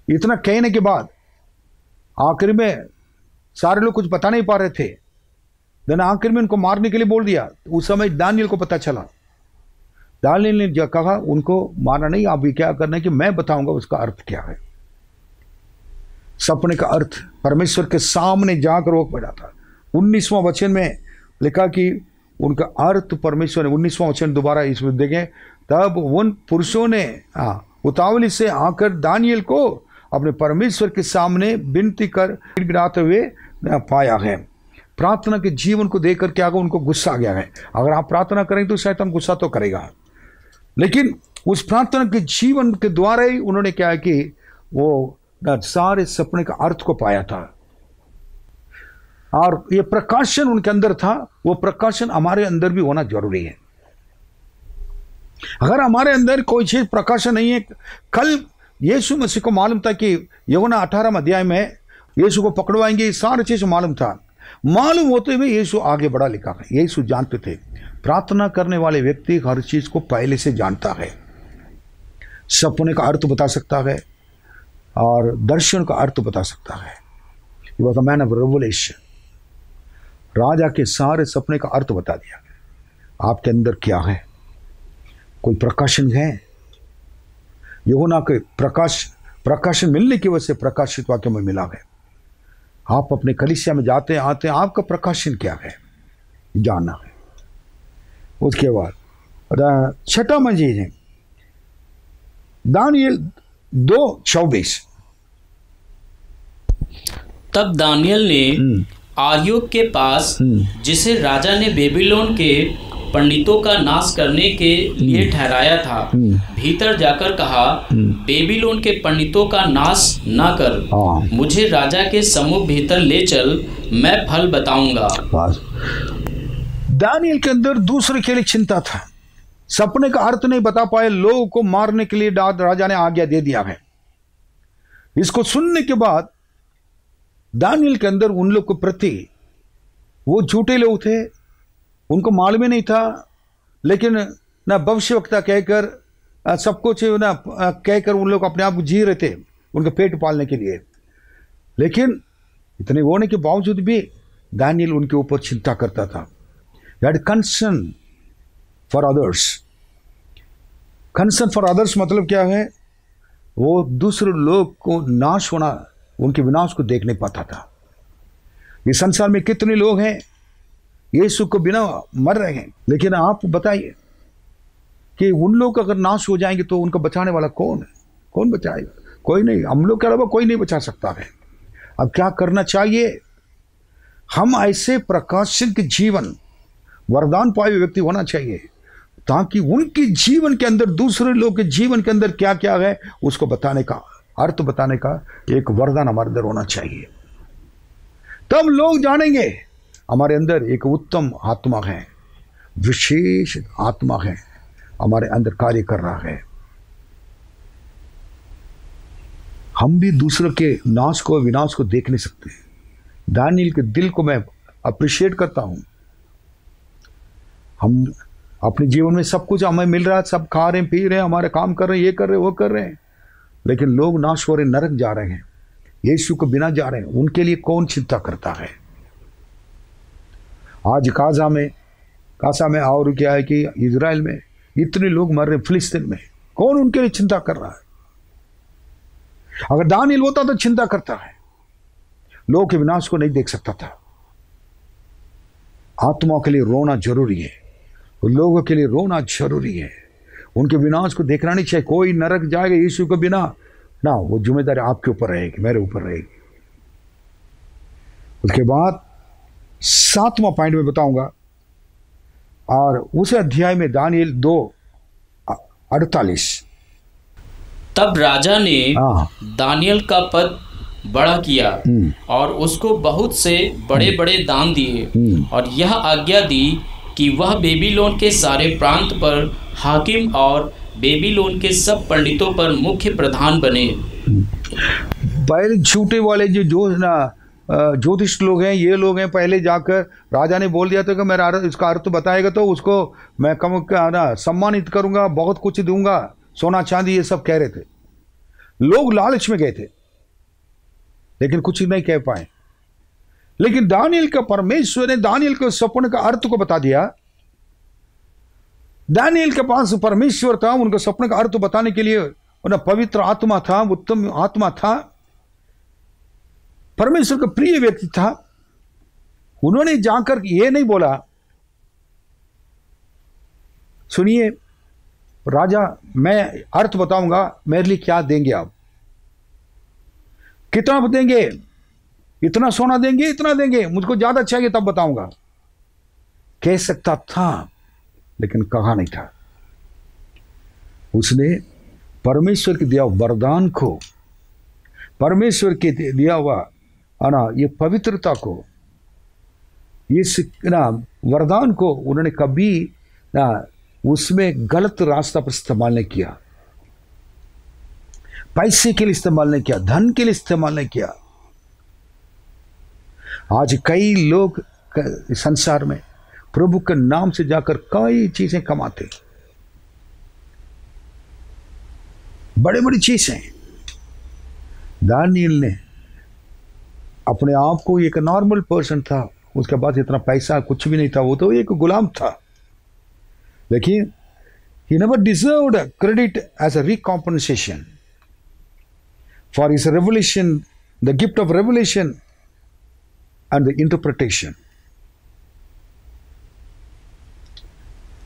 इतना कहने के बाद आखिर में सारे लोग कुछ बता नहीं पा रहे थे, देन आखिर में उनको मारने के लिए बोल दिया। उस समय दानियेल को पता चला, दानियेल ने कहा उनको मारना नहीं, आप क्या करना है कि मैं बताऊंगा उसका अर्थ क्या है। सपने का अर्थ परमेश्वर के सामने जाकर वो पड़ा था। 19वां वचन में लिखा कि उनका अर्थ परमेश्वर ने, 19वां वचन दोबारा इसमें देखें, तब उन पुरुषों ने उतावली से आकर दानियेल को अपने परमेश्वर के सामने विनती कर गिड़गिड़ाते हुए पाया है। प्रार्थना के जीवन को देखकर क्या होगा, उनको गुस्सा आ गया है। अगर आप प्रार्थना करेंगे तो शैतान गुस्सा तो करेगा, लेकिन उस प्रार्थना के जीवन के द्वारा ही उन्होंने क्या है कि वो सारे सपने का अर्थ को पाया था। और ये प्रकाशन उनके अंदर था, वो प्रकाशन हमारे अंदर भी होना जरूरी है। अगर हमारे अंदर कोई चीज प्रकाशन नहीं है, कल यीशु मसीह को मालूम था कि यूहन्ना 18 अध्याय में यीशु को पकड़वाएंगे, सारी चीज मालूम था। मालूम होते हुए यीशु आगे बढ़ा लिखा है। यीशु जानते थे प्रार्थना करने वाले व्यक्ति हर चीज को पहले से जानता है, सपने का अर्थ बता सकता है और दर्शन का अर्थ बता सकता है। He was a man of revelation। राजा के सारे सपने का अर्थ बता दिया। आपके अंदर क्या है, कोई प्रकाशन है? यूहन्ना के प्रकाशन मिलने की वजह से प्रकाशित वाक्य में मिला है। आप अपने कलीसिया में जाते आते आपका प्रकाशन क्या है जानना है। उसके बाद छठा मजीद है दानियेल 2:24। तब दानियेल ने आर्योक के पास, जिसे राजा ने बेबीलोन के पंडितों का नाश करने के लिए ठहराया था, भीतर जाकर कहा, बेबीलोन के पंडितों का नाश ना कर, मुझे राजा के सम्मुख भीतर ले चल, मैं फल बताऊंगा। दानियेल के अंदर दूसरे के लिए चिंता था, सपने का अर्थ नहीं बता पाए, लोगों को मारने के लिए राजा ने आज्ञा दे दिया है। इसको सुनने के बाद दानियेल के अंदर उन लोग के प्रति, वो झूठे लोग थे, उनको मालूम ही नहीं था, लेकिन ना भविष्यवक्ता कहकर सब कुछ ना कहकर उन लोग अपने आप को जी रहे थे उनके पेट पालने के लिए। लेकिन इतने होने के बावजूद भी दानियेल उनके ऊपर चिंता करता था। Concern for others. Concern for others मतलब क्या है? वो दूसरे लोग को नाश होना, उनके विनाश को देख नहीं पाता था। इस संसार में कितने लोग हैं यीशु को बिना मर रहे हैं, लेकिन आप बताइए कि उन लोग अगर नाश हो जाएंगे तो उनका बचाने वाला कौन है? कौन बचाएगा? कोई नहीं, हम लोग के अलावा कोई नहीं बचा सकता है। अब क्या करना चाहिए? हम ऐसे प्रकाशन के जीवन, वरदान पाए हुए व्यक्ति होना चाहिए, ताकि उनके जीवन के अंदर, दूसरे लोग के जीवन के अंदर क्या क्या है उसको बताने का, अर्थ बताने का एक वरदान हमारे अंदर होना चाहिए। तब लोग जानेंगे हमारे अंदर एक उत्तम आत्मा है, विशेष आत्मा है, हमारे अंदर कार्य कर रहा है। हम भी दूसरों के नाश को, विनाश को देख नहीं सकते। दानियल के दिल को मैं अप्रिशिएट करता हूं। हम अपने जीवन में सब कुछ हमें मिल रहा है, सब खा रहे हैं, पी रहे हैं, हमारे काम कर रहे हैं, ये कर रहे हैं, वो कर रहे हैं, लेकिन लोग नाश हो रहे, नरक जा रहे हैं, यीशु को बिना जा रहे हैं। उनके लिए कौन चिंता करता है? आज गाजा में और क्या है कि इजराइल में इतने लोग मर रहे, फिलिस्तीन में, कौन उनके लिए चिंता कर रहा है? अगर दानियल होता तो चिंता करता है, लोगों के विनाश को नहीं देख सकता था। आत्माओं के लिए रोना जरूरी है, लोगों के लिए रोना जरूरी है, उनके विनाश को देखना नहीं चाहिए। कोई नरक जाएगा यीशु को बिना ना, वो जिम्मेदारी आपके ऊपर रहेगी, मेरे ऊपर रहेगी। उसके बाद 7वां पॉइंट में बताऊंगा, और उस अध्याय में दानियल 2:48। तब राजा ने दानियल का पद बड़ा किया और उसको बहुत से बड़े बड़े दान दिए, और यह आज्ञा दी कि वह बेबीलोन के सारे प्रांत पर हाकिम और बेबीलोन के सब पंडितों पर मुख्य प्रधान बने। पहले झूठे वाले जो ज्योतिष लोग हैं, ये लोग हैं, पहले जाकर राजा ने बोल दिया था कि मेरा इसका अर्थ बताएगा तो उसको मैं सम्मानित करूंगा, बहुत कुछ दूंगा, सोना चांदी, ये सब कह रहे थे। लोग लालच में गए थे, लेकिन कुछ नहीं कह पाए। लेकिन दानियल का परमेश्वर ने दानियल को सपने का अर्थ को बता दिया। दानियल के पास परमेश्वर था, उनको सपने का अर्थ बताने के लिए उन्हें पवित्र आत्मा था, उत्तम आत्मा था, परमेश्वर का प्रिय व्यक्ति था। उन्होंने जाकर ये नहीं बोला, सुनिए राजा, मैं अर्थ बताऊंगा, मेरे लिए क्या देंगे आप, कितना देंगे, इतना सोना देंगे, इतना देंगे, मुझको ज्यादा चाहिए तब बताऊंगा, कह सकता था, लेकिन कहा नहीं था। उसने परमेश्वर के दिया वरदान को, परमेश्वर के दिया हुआ ये पवित्रता को, इस वरदान को उन्होंने कभी उसमें गलत रास्ता पर इस्तेमाल नहीं किया, पैसे के लिए इस्तेमाल नहीं किया, धन के लिए इस्तेमाल नहीं किया। आज कई लोग संसार में प्रभु के नाम से जाकर कई चीजें कमाते, बड़ी बड़ी चीजें। दानियल ने अपने आप को एक नॉर्मल पर्सन था, उसके पास इतना पैसा कुछ भी नहीं था, वो तो एक गुलाम था, लेकिन he never deserved credit as a recompensation for his revelation, the gift of revelation and the interpretation.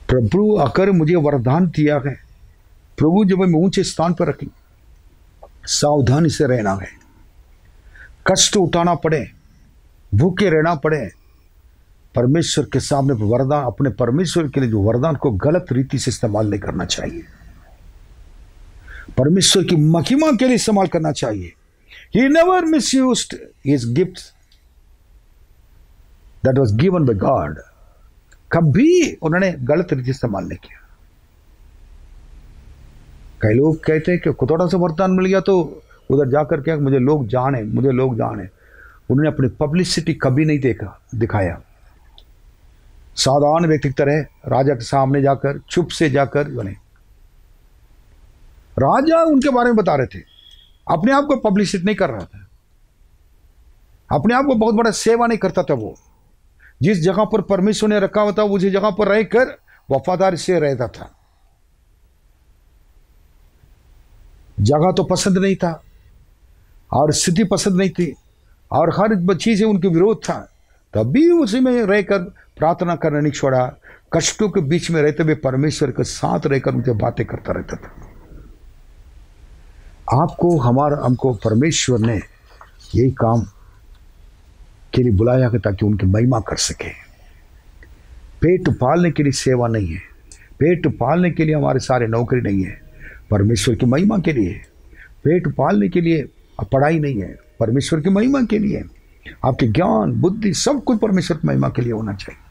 प्रभु अगर मुझे वरदान दिया है, प्रभु जब मैं ऊंचे स्थान पर रखें, सावधानी से रहना है, कष्ट उठाना पड़े, भूखे रहना पड़े, परमेश्वर के सामने वरदान, अपने परमेश्वर के लिए जो वरदान को गलत रीति से इस्तेमाल नहीं करना चाहिए, परमेश्वर की महिमा के लिए इस्तेमाल करना चाहिए। He never misused his gifts that was given by God. कभी उन्होंने गलत रीति इस्तेमाल नहीं किया। कई लोग कहते हैं कि थोड़ा सा वरदान मिल गया तो उधर जाकर क्या मुझे लोग जाने, मुझे लोग जाने। उन्होंने अपनी पब्लिसिटी कभी नहीं दिखाया। साधारण व्यक्ति की तरह राजा के सामने जाकर चुप से जाकर बने, राजा उनके बारे में बता रहे थे, अपने आप को पब्लिसिटी नहीं कर रहा था, अपने आप को बहुत बड़ा सेवा नहीं करता था। वो जिस जगह पर परमेश्वर ने रखा हुआ था उसी जगह पर रहकर वफादारी से रहता था। जगह तो पसंद नहीं था और स्थिति पसंद नहीं थी और हर चीज उनके विरोध था, तभी उसी में रहकर प्रार्थना करना नहीं छोड़ा। कष्टों के बीच में रहते हुए परमेश्वर के साथ रहकर उनसे बातें करता रहता था। हमको परमेश्वर ने यही काम के लिए बुलाया कि ताकि उनकी महिमा कर सके। पेट पालने के लिए सेवा नहीं है, पेट पालने के लिए हमारे सारे नौकरी नहीं है, परमेश्वर की महिमा के लिए। पेट पालने के लिए पढ़ाई नहीं है, परमेश्वर की महिमा के लिए। आपके ज्ञान बुद्धि सब कुछ परमेश्वर की महिमा के लिए होना चाहिए,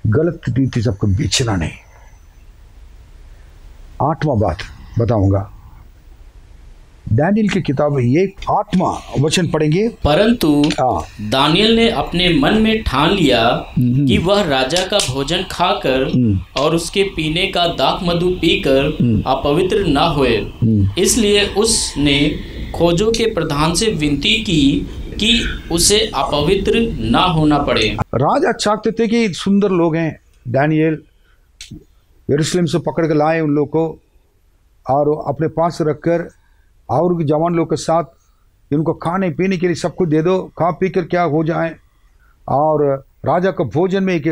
गलत रीति सबको बेचना नहीं। 8वां बात बताऊंगा, दानियल की किताब में ये 8वां वचन पढ़ेंगे। परंतु हाँ। दानियल ने अपने मन में ठान लिया कि वह राजा का भोजन खाकर और उसके पीने का दाख मधु पीकर अपवित्र न होए। इसलिए उसने खोजों के प्रधान से विनती की कि उसे अपवित्र ना होना पड़े। राजा चाहते थे कि सुंदर लोग हैं, दानियल यरूशलेम से पकड़ के लाए उन लोग को और अपने पास रखकर और जवान लोग के साथ इनको खाने पीने के लिए सब कुछ दे दो, खा पी कर क्या हो जाए और राजा को भोजन में एक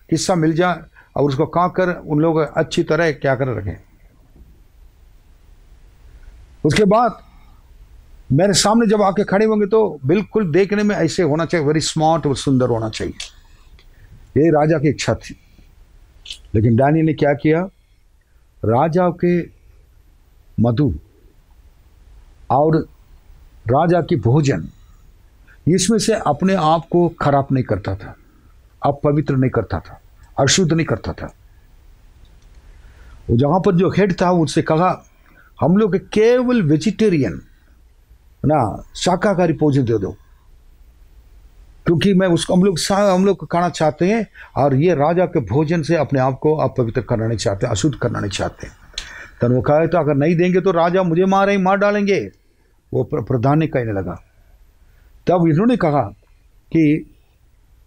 हिस्सा मिल जाए और उसको खा कर उन लोग अच्छी तरह क्या कर रखें। उसके बाद मेरे सामने जब आके खड़े होंगे तो बिल्कुल देखने में ऐसे होना चाहिए, वेरी स्मार्ट और सुंदर होना चाहिए। ये राजा की इच्छा थी। लेकिन दानियल ने क्या किया, राजा के मधु और राजा की भोजन इसमें से अपने आप को खराब नहीं करता था, अपवित्र नहीं करता था, अशुद्ध नहीं करता था। वो जहाँ पर जो हेड था उससे कहा हम लोग केवल वेजिटेरियन ना शाकाहारी भोजन दे दो, क्योंकि मैं उसको हम लोग खाना चाहते हैं और ये राजा के भोजन से अपने आप को अपवित्र करना नहीं चाहते, अशुद्ध करना नहीं चाहते। तब वो कहा तो अगर नहीं देंगे तो राजा मुझे मार डालेंगे। वो प्रधान ने कहने लगा। तब इन्होंने कहा कि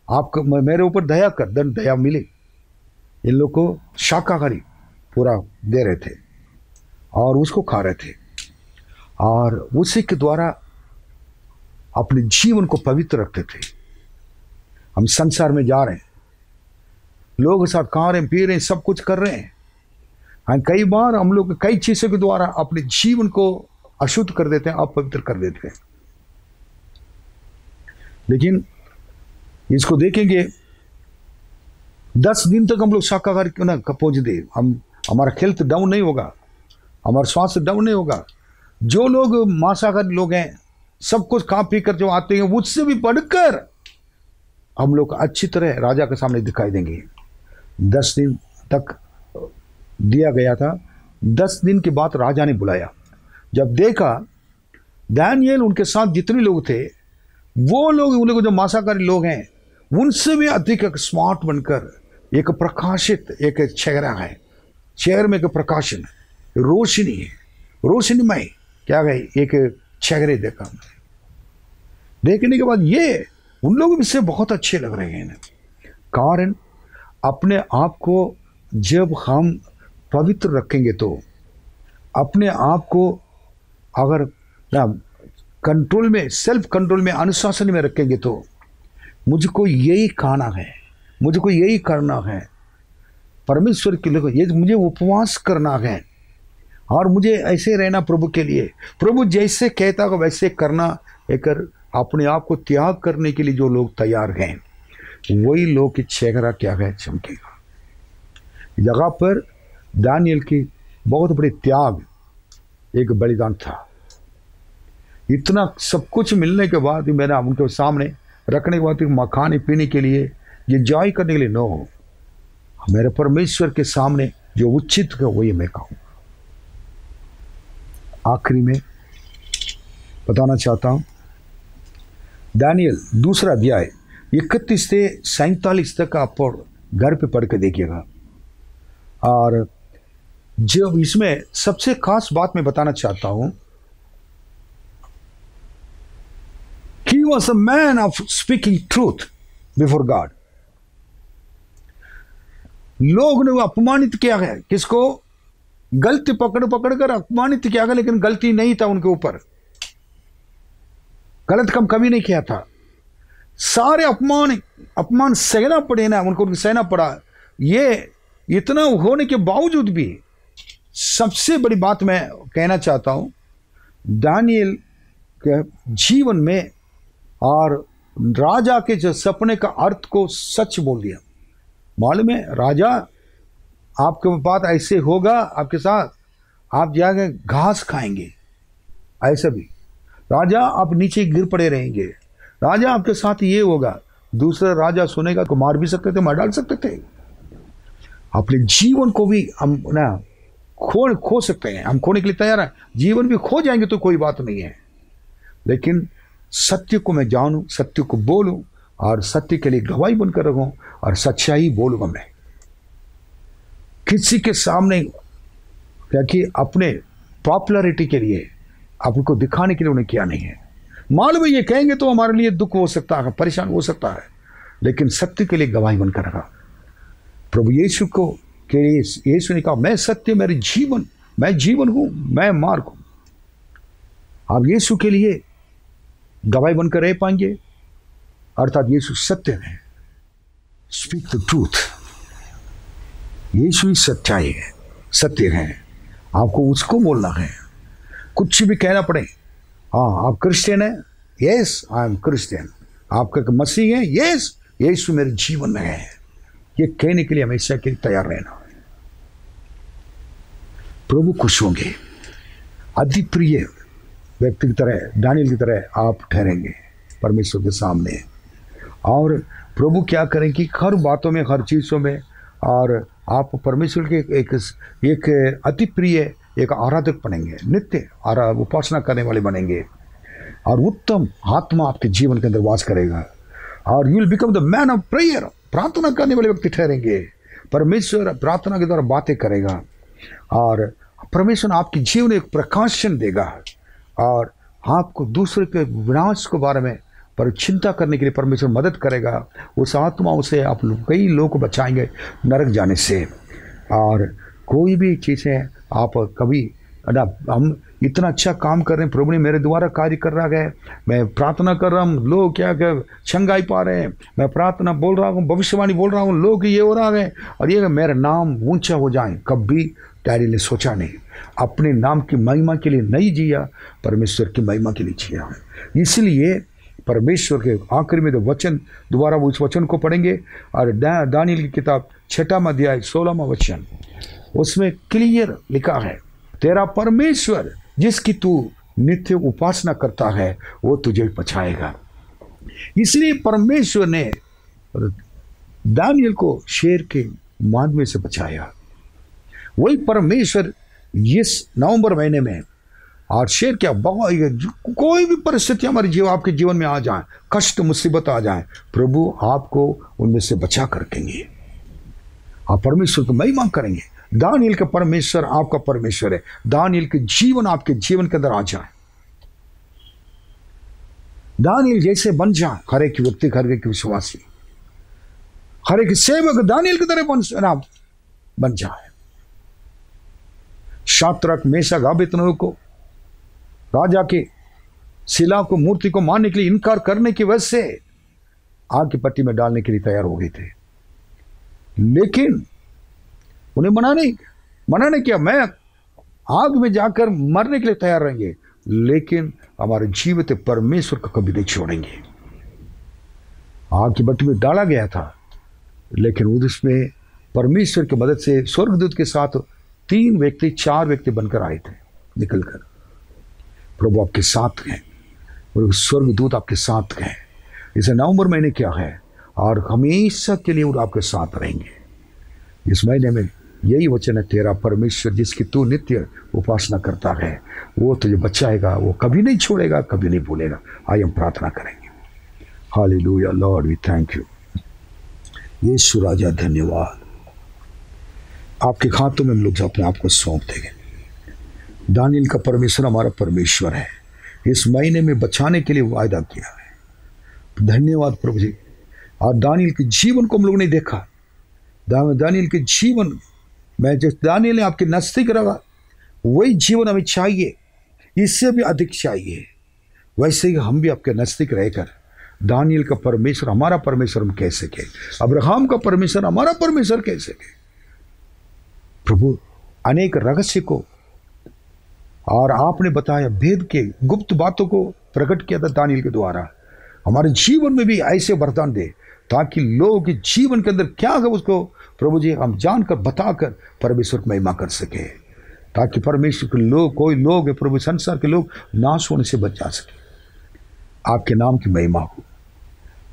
आप मेरे ऊपर दया कर, दया मिले। इन लोग को शाकाहारी पूरा दे रहे थे और उसको खा रहे थे और उसी के द्वारा अपने जीवन को पवित्र रखते थे। हम संसार में जा रहे हैं, लोगों के साथ खा रहे हैं, पी रहे हैं, सब कुछ कर रहे हैं, और कई बार हम लोग कई चीज़ों के द्वारा अपने जीवन को अशुद्ध कर देते हैं, अपवित्र कर देते हैं। लेकिन इसको देखेंगे 10 दिन तक हम लोग शाकाहारी क्यों ना पहुंच दे, हमारा हेल्थ डाउन नहीं होगा, हमारा स्वास्थ्य डाउन नहीं होगा। जो लोग मांसाहारी लोग हैं, सब कुछ खा पी कर जो आते हैं, उससे भी बढ़कर हम लोग अच्छी तरह राजा के सामने दिखाई देंगे। 10 दिन तक दिया गया था। 10 दिन के बाद राजा ने बुलाया। जब देखा दानियल उनके साथ जितने लोग थे, वो लोग उन लोग जो मांसाहारी लोग हैं उनसे भी अधिक एक स्मार्ट बनकर एक प्रकाशित एक चेहरा है, चेहरे में एक प्रकाशन है, रोशनी है, रोशनीमय क्या है एक चेहरे देखा। देखने के बाद ये उन लोग भी से बहुत अच्छे लग रहे हैं। कारण अपने आप को जब हम पवित्र रखेंगे तो अपने आप को अगर कंट्रोल में, सेल्फ कंट्रोल में, अनुशासन में रखेंगे तो मुझको यही खाना है, मुझको यही करना है, परमेश्वर के लिए ये मुझे उपवास करना है और मुझे ऐसे रहना प्रभु के लिए, प्रभु जैसे कहता है वैसे करना। एक अपने आप को त्याग करने के लिए जो लोग तैयार हैं वही लोग की चेहरा क्या है, चमकेगा। जगह पर दानियल की बहुत बड़ी त्याग, एक बलिदान था। इतना सब कुछ मिलने के बाद भी मैंने उनके सामने रखने के बाद खाने पीने के लिए, ये जॉय करने के लिए नो, मेरे परमेश्वर के सामने जो उचित है वही मैं कहूँ। आखिरी में बताना चाहता हूँ, दानियल 2 अध्याय 31 से 47 तक आप घर पे पढ़ के देखिएगा। और जो इसमें सबसे खास बात मैं बताना चाहता हूं, he was a man of speaking truth before God। लोग ने वो अपमानित किया है, किसको? गलती पकड़ कर अपमानित किया गया, लेकिन गलती नहीं था उनके ऊपर, गलत काम कभी नहीं किया था। सारे अपमान सहना पड़े ना, उनको सहना पड़ा। ये इतना होने के बावजूद भी सबसे बड़ी बात मैं कहना चाहता हूं, दानियल के जीवन में और राजा के जो सपने का अर्थ को सच बोल दिया। मालूम है, राजा आपके बात ऐसे होगा, आपके साथ आप जाके घास खाएंगे, ऐसा भी राजा आप नीचे गिर पड़े रहेंगे, राजा आपके साथ ये होगा। दूसरा राजा सुनेगा तो मार भी सकते थे, मार डाल सकते थे। अपने जीवन को भी हम ना खो सकते हैं, हम खोने के लिए तैयार हैं, जीवन भी खो जाएंगे तो कोई बात नहीं है, लेकिन सत्य को मैं जानूं, सत्य को बोलूं और सत्य के लिए गवाही बनकर रहूं और सच्चाई बोलूंगा मैं। किसी के सामने क्या कि अपने पॉपुलैरिटी के लिए, आपको दिखाने के लिए उन्हें किया नहीं है। मालूम है ये कहेंगे तो हमारे लिए दुख हो सकता है, परेशान हो सकता है, लेकिन सत्य के लिए गवाही बनकर रहा। प्रभु यीशु को के यीशु ने कहा, मैं सत्य, मेरे जीवन, मैं जीवन हूं, मैं मार्ग हूं। आप यीशु के लिए गवाही बनकर रह पाएंगे, अर्थात यीशु सत्य है। स्पीक द ट्रूथ, यीशु ही सच्चाई है, सत्य है, आपको उसको बोलना है, कुछ भी कहना पड़े। हाँ, आप क्रिश्चियन हैं, यस आई एम क्रिश्चियन। आपका मसीह है, यस यीशु मेरे जीवन में है, ये कहने के लिए हमेशा के लिए तैयार रहना। प्रभु खुश होंगे, अति प्रिय व्यक्ति की तरह, दानियल की तरह आप ठहरेंगे परमेश्वर के सामने। और प्रभु क्या करें कि हर बातों में, हर चीज़ों में, और आप परमेश्वर के एक अति प्रिय एक आराधक बनेंगे, नित्य उपासना करने वाले बनेंगे, और उत्तम आत्मा आपके जीवन के अंदर वास करेगा, और you will become the man of prayer. प्रार्थना करने वाले व्यक्ति ठहरेंगे, परमेश्वर प्रार्थना के द्वारा बातें करेगा, और परमेश्वर आपके जीवन में एक प्रकाशन देगा, और आपको दूसरे के विनाश के बारे में पर चिंता करने के लिए परमेश्वर मदद करेगा। उस आत्माओं से आप कई लोगों को बचाएंगे नरक जाने से। और कोई भी चीज़ें आप कभी हम इतना अच्छा काम कर रहे हैं, प्रभु ने मेरे द्वारा कार्य कर रहा है, मैं प्रार्थना कर रहा हूँ, लोग क्या छंगाई पा रहे हैं, मैं प्रार्थना बोल रहा हूँ, भविष्यवाणी बोल रहा हूँ, लोग ये हो रहा है, और ये मेरा नाम ऊंचा हो जाए। कभी डैडी ने सोचा नहीं, अपने नाम की महिमा के लिए नहीं जिया, परमेश्वर की महिमा के लिए जिया। इसलिए परमेश्वर के आखिर में तो वचन, दोबारा वो उस वचन को पढ़ेंगे, और दानियल की किताब 6वां अध्याय 16वां वचन, उसमें क्लियर लिखा है, तेरा परमेश्वर जिसकी तू नित्य उपासना करता है वो तुझे बचाएगा। इसलिए परमेश्वर ने दानियल को शेर के मांद में से बचाया। वही परमेश्वर इस नवंबर महीने में, और शेर क्या, कोई भी परिस्थिति हमारे आपके जीवन में आ जाए, कष्ट मुसीबत आ जाए, प्रभु आपको उनमें से बचा कर रखेंगे, आप परमेश्वर को महिमा करेंगे। दानियल का परमेश्वर आपका परमेश्वर है। दानियल के जीवन आपके जीवन के अंदर आ जाए, दानियल जैसे बन जाए, हर एक व्यक्ति, हर एक विश्वासी, हर एक सेवक दानियल की तरह बन जाए। शाद्रक, मेशक, अबेदनगो को राजा के शिला को, मूर्ति को मानने के लिए इनकार करने की वजह से आग की पट्टी में डालने के लिए तैयार हो गए थे, लेकिन उन्हें मना नहीं किया, मैं आग में जाकर मरने के लिए तैयार रहेंगे, लेकिन हमारे जीवित परमेश्वर को कभी नहीं छोड़ेंगे। आग की भट्टी में डाला गया था, लेकिन उसमें परमेश्वर की मदद से स्वर्गदूत के साथ 4 व्यक्ति बनकर आए थे निकलकर। प्रभु आपके साथ हैं, और स्वर्गदूत आपके साथ हैं। इसे नवंबर महीने क्या है, और हमेशा के लिए वो आपके साथ रहेंगे। इस महीने में यही वचन है, तेरा परमेश्वर जिसकी तू नित्य उपासना करता है वो तुझे बचाएगा, वो कभी नहीं छोड़ेगा, कभी नहीं भूलेगा। आइए हम प्रार्थना करेंगे। Hallelujah, Lord we thank you. Yeshu राजा धन्यवाद, आपके हाथों में हम लोग अपने आप को सौंप देंगे। दानियल का परमेश्वर हमारा परमेश्वर है, इस महीने में बचाने के लिए वायदा किया है। धन्यवाद प्रभु जी। और दानियल के जीवन को हम लोग ने देखा, दानियल के जीवन में जिस दानियल ने आपके नज़दीक रहा, वही जीवन हमें चाहिए, इससे भी अधिक चाहिए। वैसे ही हम भी आपके नज़दीक रहकर दानियल का परमेश्वर हमारा परमेश्वर हम कह सके, अब्राहम का परमेश्वर हमारा परमेश्वर कह सके। प्रभु अनेक रहस्य को और आपने बताया भेद के गुप्त बातों को प्रकट किया था दानियल के द्वारा, हमारे जीवन में भी ऐसे वरदान दे ताकि लोग के जीवन के अंदर क्या है उसको प्रभु जी हम जानकर बताकर परमेश्वर की महिमा कर सके, ताकि परमेश्वर के लोग, कोई लोग है प्रभु, संसार के लोग नाश होने से बच जा सके। आपके नाम की महिमा हो।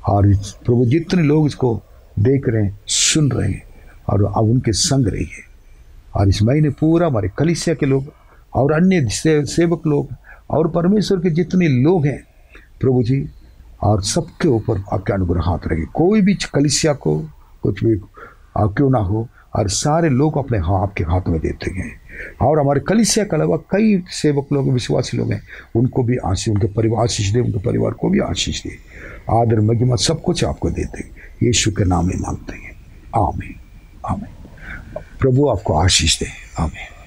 और प्रभु जितने लोग इसको देख रहे हैं, सुन रहे हैं, और अब उनके संग रहिए, और इस महीने पूरा हमारे कलीसिया के लोग और अन्य सेवक लोग और परमेश्वर के जितने लोग हैं प्रभु जी, और सबके ऊपर आपके अनुग्रह हाथ रखे। कोई भी कलीसिया को कुछ भी क्यों ना हो, और सारे लोग अपने आपके हाथ में देते हैं। और हमारे कलीसिया के अलावा कई सेवक लोग, विश्वासी लोग हैं, उनको भी आशीष, उनके परिवार आशीष दे, उनके परिवार को भी आशीष दे। आदर महिमा सब कुछ आपको देते हैं, यीशु के नाम में मांगते हैं। आमीन आमीन। प्रभु आपको आशीष दे। आमीन।